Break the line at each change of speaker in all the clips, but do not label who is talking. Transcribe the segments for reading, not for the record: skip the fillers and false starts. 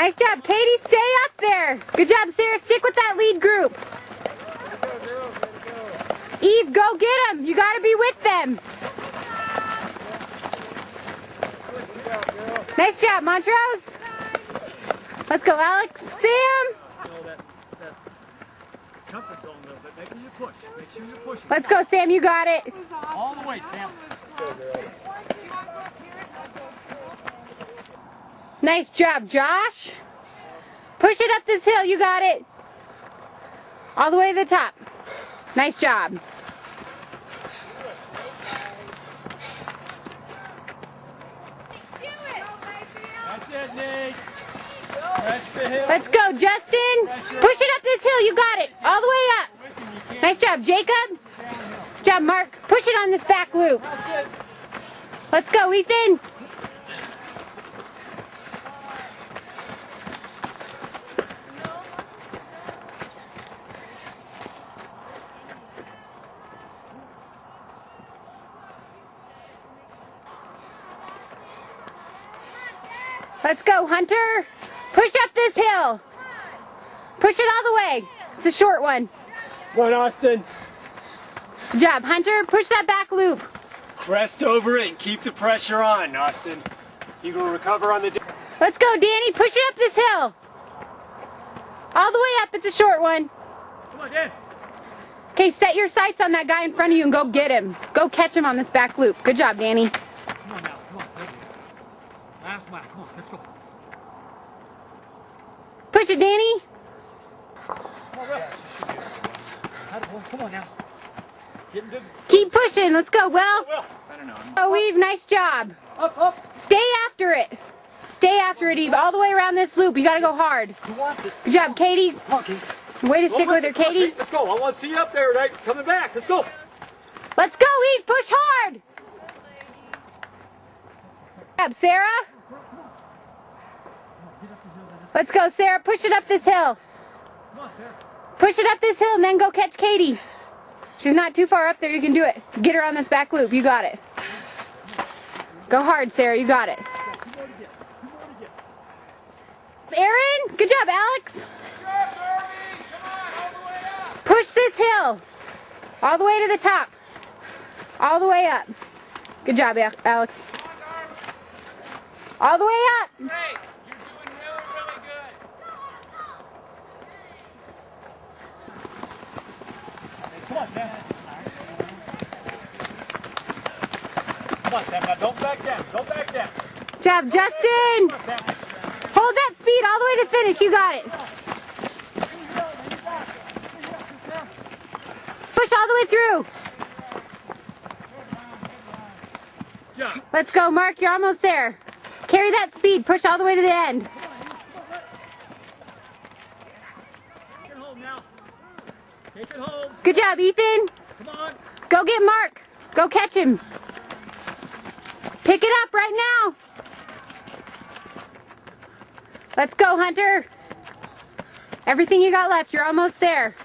Nice job, Katie. Stay up there. Good job, Sarah. Stick with that lead group. Eve, go get them. You got to be with them. Nice job, Montrose. Let's go, Alex. Sam. Let's go, Sam. You got it.
All the way, Sam.
Nice job, Josh. Push it up this hill. You got it. All the way to the top. Nice job.
That's it, Nate. That's the hill.
Let's go, Justin. Push it up this hill. You got it. All the way up. Nice job, Jacob. Good job, Mark. Push it on this back loop. Let's go, Ethan. Let's go, Hunter. Push up this hill. Push it all the way. It's a short one.
Come on, Austin.
Good job, Hunter. Push that back loop.
Crest over it and keep the pressure on, Austin. You gonna recover on the...
Let's go, Danny. Push it up this hill. All the way up. It's a short one.
Come on, Dan.
Okay, set your sights on that guy in front of you and go get him. Go catch him on this back loop. Good job, Danny.
Come on now. Come on. Last lap. Come on. Let's go.
Push it, Danny.
Come on now.
Keep pushing. Let's go, Will.
I don't know.
Oh, Eve, nice job.
Up.
Stay after it. Stay after it, Eve. All the way around this loop. You got to go hard.
Who wants it?
Good job, Katie.
Come on, Katie.
Way to stick with her, Katie.
Let's go. I want to see you up there, right? Coming back. Let's go.
Let's go, Eve. Push hard. Good job, Sarah. Let's go, Sarah. Push it up this hill. Push it up this hill and then go catch Katie. She's not too far up there. You can do it. Get her on this back loop. You got it. Go hard, Sarah. You got it. Aaron, good job, Alex. Push this hill. All the way to the top. All the way up. Good job, Alex. All the way up.
Great. You're doing really good.
Come on, Sam. Come on, Sam. Now don't back down. Don't back down.
Good job, Justin.
Come on, Sam.
Hold that speed all the way to finish. You got it. Push all the way through.
Jump.
Let's go, Mark. You're almost there. Carry that speed. Push all the way to the end.
Take it home now. Take it home.
Good job, Ethan.
Come on.
Go get Mark. Go catch him. Pick it up right now. Let's go, Hunter. Everything you got left. You're almost there.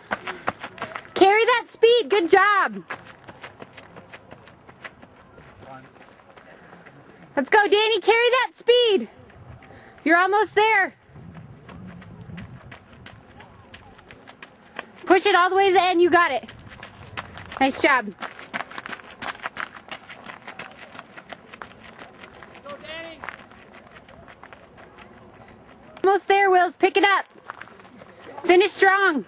Carry that speed. Good job. Let's go, Danny. Carry that speed. You're almost there. Push it all the way to the end. You got it. Nice job.
Go, Danny.
Almost there, Wills. Pick it up. Finish strong.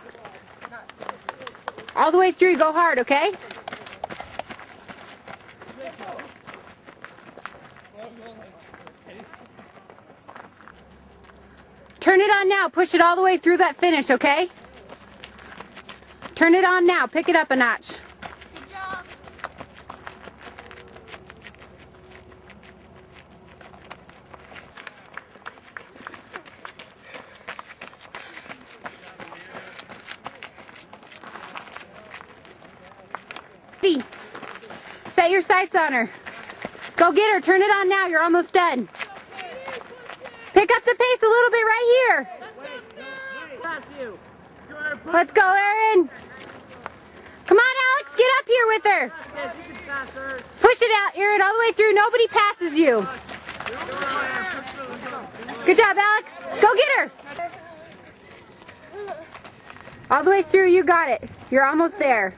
All the way through. Go hard, okay? Turn it on now. Push it all the way through that finish, okay? Turn it on now. Pick it up a notch.
Good job.
Set your sights on her. Go get her. Turn it on now. You're almost done. Pick up the pace a little bit right here. Let's go, Aaron. Come on, Alex. Get up here with her. Push it out, Aaron, all the way through. Nobody passes you. Good job, Alex. Go get her. All the way through, you got it. You're almost there.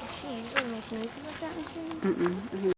Does she usually make noises like that when she?
I think